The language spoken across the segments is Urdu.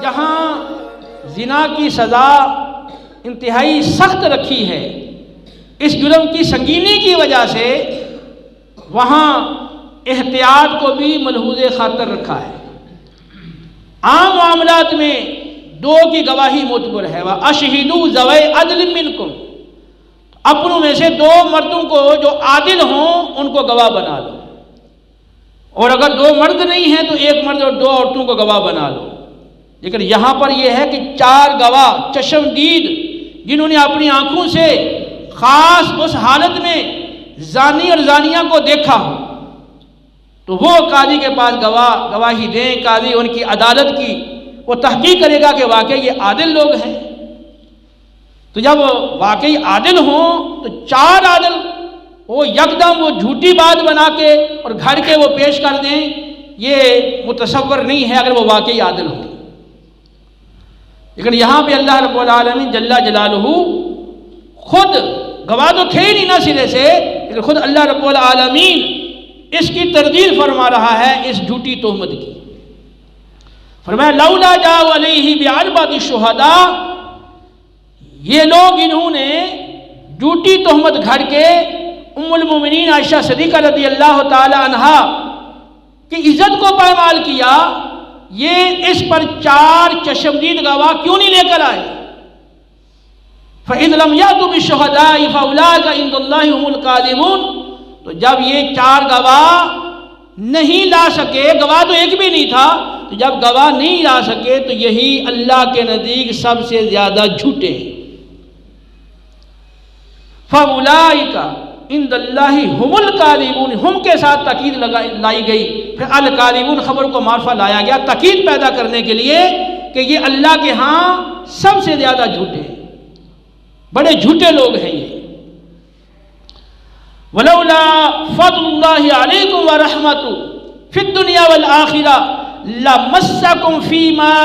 جہاں زنا کی سزا انتہائی سخت رکھی ہے اس جرم کی سنگینی کی وجہ سے، وہاں احتیاط کو بھی ملحوظ خاطر رکھا ہے۔ عام معاملات میں دو کی گواہی معتبر ہے، وَأَشْهِدُوا ذَوَيْ عَدْلٍ مِّنْكُمْ، اپنوں میں سے دو مردوں کو جو عادل ہوں ان کو گواہ بنا لو، اور اگر دو مرد نہیں ہیں تو ایک مرد اور دو عورتوں کو گواہ بنا لو۔ لیکن یہاں پر یہ ہے کہ چار گواہ چشمدید، جنہوں نے اپنی آنکھوں سے خاص اس حالت میں زانی اور زانیہ کو دیکھا ہو، تو وہ قاضی کے پاس گواہی دیں۔ قاضی ان کی عدالت کی وہ تحقیق کرے گا کہ واقعی یہ عادل لوگ ہیں۔ تو جب واقعی عادل ہوں تو چار عادل وہ یکدم وہ جھوٹی بات بنا کے اور گھر کے وہ پیش کر دیں، یہ متصور نہیں ہے اگر وہ واقعی عادل ہوں۔ لیکن یہاں پہ اللہ رب العالمین جل جلالہ خود گواہ تو تھے ہی نہیں نہ سرے سے، لیکن خود اللہ رب العالمین اس کی تردید فرما رہا ہے اس جھوٹی تہمت کی۔ فرمایا لولا جاءوا علیہ باربعۃ شہداء، یہ لوگ انہوں نے جھوٹی تہمت گھڑ کے ام المومنین عائشہ صدیقہ رضی اللہ تعالی عنہا کی عزت کو پامال کیا، یہ اس پر چار چشمدید گواہ کیوں نہیں لے کر آئے؟ فَإِذْ لَمْ يَأْتُوا بِالشُّهَدَاءِ فَأُولَٰئِكَ عِندَ اللَّهِ هُمُ الْكَاذِبُونَ، تو جب یہ چار گواہ نہیں لا سکے، گواہ تو ایک بھی نہیں تھا، تو جب گواہ نہیں لا سکے تو یہی اللہ کے نزدیک سب سے زیادہ جھوٹے ہیں۔ فَأُولَٰئِكَ عِندَ اللَّهِ هُمُ الْكَاذِبُونَ، ہم کے ساتھ تاکید لائی گئی، پھر الکاذبون خبر کو معرفہ لایا گیا تاکید پیدا کرنے کے لیے کہ یہ اللہ کے ہاں سب سے زیادہ جھوٹے ہیں، بڑے جھوٹے لوگ ہیں یہ۔ وَلَوْلَا فَضْلُ اللَّهِ عَلَيْكُمْ وَرَحْمَتُهُ فِي الدُّنْيَا وَالْآخِرَةِ لَمَسَّكُمْ فِي مَا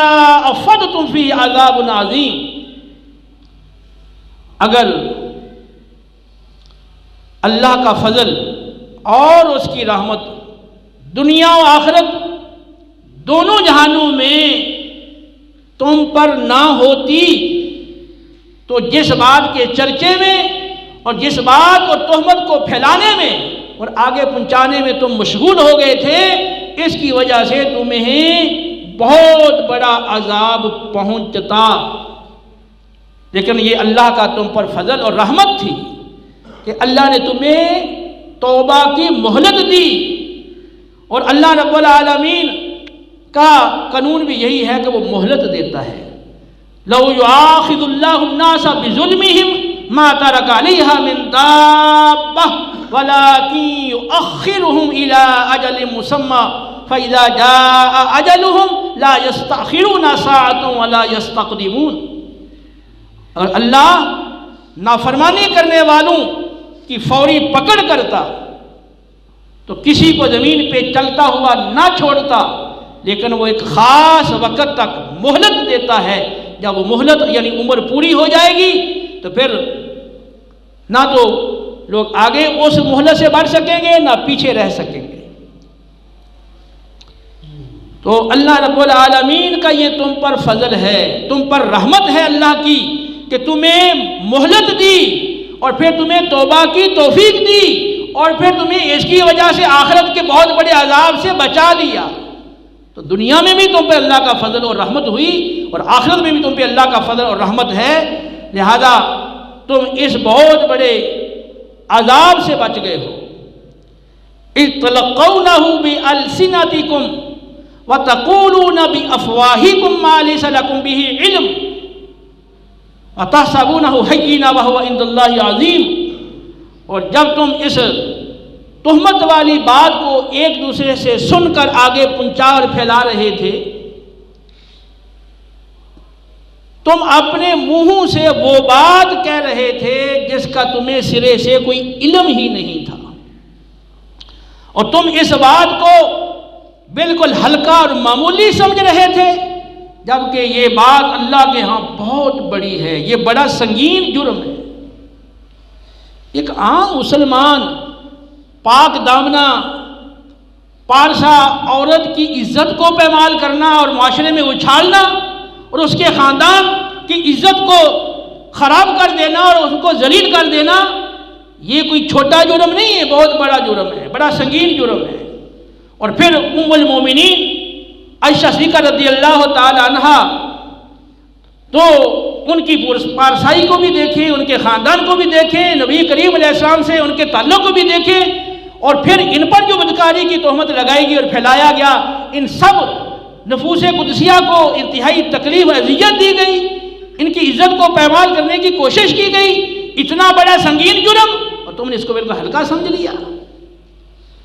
أَفَضْتُمْ فِيهِ عَذَابٌ عَظِيمٌ، اگر اللہ کا فضل اور اس کی رحمت دنیا و آخرت دونوں جہانوں میں تم پر نہ ہوتی تو جس بات کے چرچے میں اور جس بات اور تہمت کو پھیلانے میں اور آگے پہنچانے میں تم مشغول ہو گئے تھے، اس کی وجہ سے تمہیں بہت بڑا عذاب پہنچتا۔ لیکن یہ اللہ کا تم پر فضل اور رحمت تھی کہ اللہ نے تمہیں توبہ کی مہلت دی، اور اللہ رب العالمین کا قانون بھی یہی ہے کہ وہ مہلت دیتا ہے۔ لو یؤاخذ اللہ الناس بظلمہم ما ترک علیہا من دابہ ولکن یؤخرہم الی اجل مسمی فاذا جاء اجلہم لا یستأخرون ساعۃ ولا یستقدمون، اگر اللہ نافرمانی کرنے والوں کی فوری پکڑ کرتا تو کسی کو زمین پہ چلتا ہوا نہ چھوڑتا، لیکن وہ ایک خاص وقت تک مہلت دیتا ہے۔ جب وہ مہلت یعنی عمر پوری ہو جائے گی تو پھر نہ تو لوگ آگے اس مہلت سے بڑھ سکیں گے نہ پیچھے رہ سکیں گے۔ تو اللہ رب العالمین کا یہ تم پر فضل ہے، تم پر رحمت ہے اللہ کی کہ تمہیں مہلت دی اور پھر تمہیں توبہ کی توفیق دی، اور پھر تمہیں اس کی وجہ سے آخرت کے بہت بڑے عذاب سے بچا دیا۔ تو دنیا میں بھی تم پہ اللہ کا فضل اور رحمت ہوئی، اور آخرت میں بھی تم پہ اللہ کا فضل اور رحمت ہے، لہذا تم اس بہت بڑے عذاب سے بچ گئے ہو۔ اِذْ تَلَقَّوْنَهُ بِأَلْسِنَتِكُمْ وَتَقُولُونَ بِأَفْوَاهِكُمْ مَا لَيْسَ لَكُمْ بِهِ عِلْمٌ وَتَحْسَبُونَهُ هَيِّنًا وَهُوَ عِندَ اللَّهِ عَظِيمٌ، اور جب تم اس تہمت والی بات کو ایک دوسرے سے سن کر آگے پہنچا اور پھیلا رہے تھے، تم اپنے منہوں سے وہ بات کہہ رہے تھے جس کا تمہیں سرے سے کوئی علم ہی نہیں تھا، اور تم اس بات کو بالکل ہلکا اور معمولی سمجھ رہے تھے، جبکہ یہ بات اللہ کے ہاں بہت بڑی ہے، یہ بڑا سنگین جرم ہے۔ ایک عام مسلمان پاک دامنہ پارسا عورت کی عزت کو پامال کرنا اور معاشرے میں اچھالنا اور اس کے خاندان کی عزت کو خراب کر دینا اور اس کو ذلیل کر دینا یہ کوئی چھوٹا جرم نہیں ہے، بہت بڑا جرم ہے، بڑا سنگین جرم ہے۔ اور پھر ام المومنین عائشہ صدیقہ رضی اللہ تعالی عنہا تو ان کی پارسائی کو بھی دیکھیں، ان کے خاندان کو بھی دیکھیں، نبی کریم علیہ السلام سے ان کے تعلق کو بھی دیکھیں، اور پھر ان پر جو بدکاری کی تہمت لگائی گئی اور پھیلایا گیا، ان سب نفوس قدسیہ کو انتہائی تکلیف و اذیت دی گئی، ان کی عزت کو پامال کرنے کی کوشش کی گئی۔ اتنا بڑا سنگین جرم اور تم نے اس کو بالکل ہلکا سمجھ لیا۔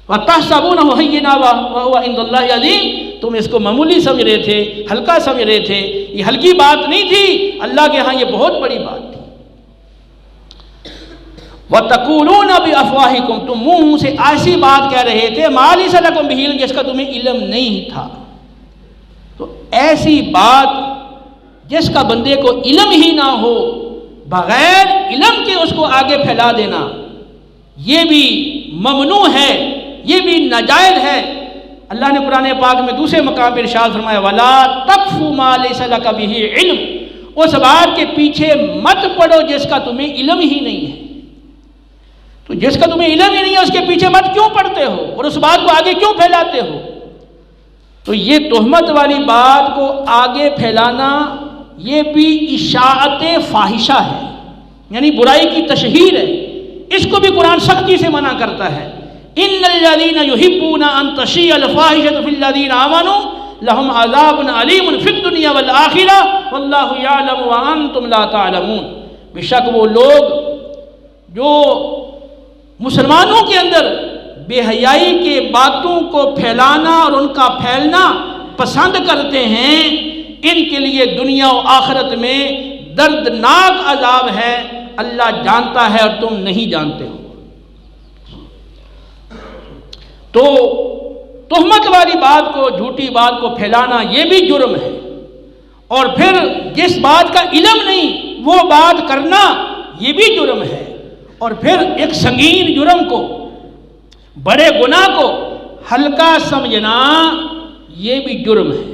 وَتَحْسَبُونَهُ هَيِّنًا وَهُوَ عِندَ اللَّهِ عَظِيمٌ، تم اس کو معمولی سمجھ رہے تھے، ہلکا سمجھ رہے تھے، یہ ہلکی بات نہیں تھی، اللہ کے ہاں یہ بہت بڑی بات تھی۔ وَتَقُولُونَ بِأَفْوَاهِكُمْ، تم منہ سے ایسی بات کہہ رہے تھے مَا لَيْسَ لَكُمْ بِهِ عِلْمٌ، جس کا تمہیں علم نہیں تھا۔ تو ایسی بات جس کا بندے کو علم ہی نہ ہو، بغیر علم کے اس کو آگے پھیلا دینا، یہ بھی ممنوع ہے، یہ بھی ناجائز ہے۔ اللہ نے قرآن پاک میں دوسرے مقام پر ارشاد فرمایا وَلَا تَقْفُ مَا لَيْسَ لَكَ بِهِ عِلْمٌ، اس بات کے پیچھے مت پڑو جس کا تمہیں علم ہی نہیں ہے۔ تو جس کا تمہیں علم ہی نہیں ہے اس کے پیچھے مت کیوں پڑتے ہو اور اس بات کو آگے کیوں پھیلاتے ہو؟ تو یہ تہمت والی بات کو آگے پھیلانا یہ بھی اشاعت فاحشہ ہے، یعنی برائی کی تشہیر ہے۔ اس کو بھی قرآن سختی سے منع کرتا ہے۔ ان الذین یحبون ان تشیع الفاحشۃ فی الذین آمنوا لہم عذاب علیم فی الدنیا والآخرہ واللہ یعلم وانتم لا تعلمون، بے شک وہ لوگ جو مسلمانوں کے اندر بے حیائی کے باتوں کو پھیلانا اور ان کا پھیلنا پسند کرتے ہیں، ان کے لیے دنیا و آخرت میں دردناک عذاب ہے، اللہ جانتا ہے اور تم نہیں جانتے ہو۔ تو تہمت والی بات کو، جھوٹی بات کو پھیلانا یہ بھی جرم ہے، اور پھر جس بات کا علم نہیں وہ بات کرنا یہ بھی جرم ہے، اور پھر ایک سنگین جرم کو، بڑے گناہ کو ہلکا سمجھنا یہ بھی جرم ہے۔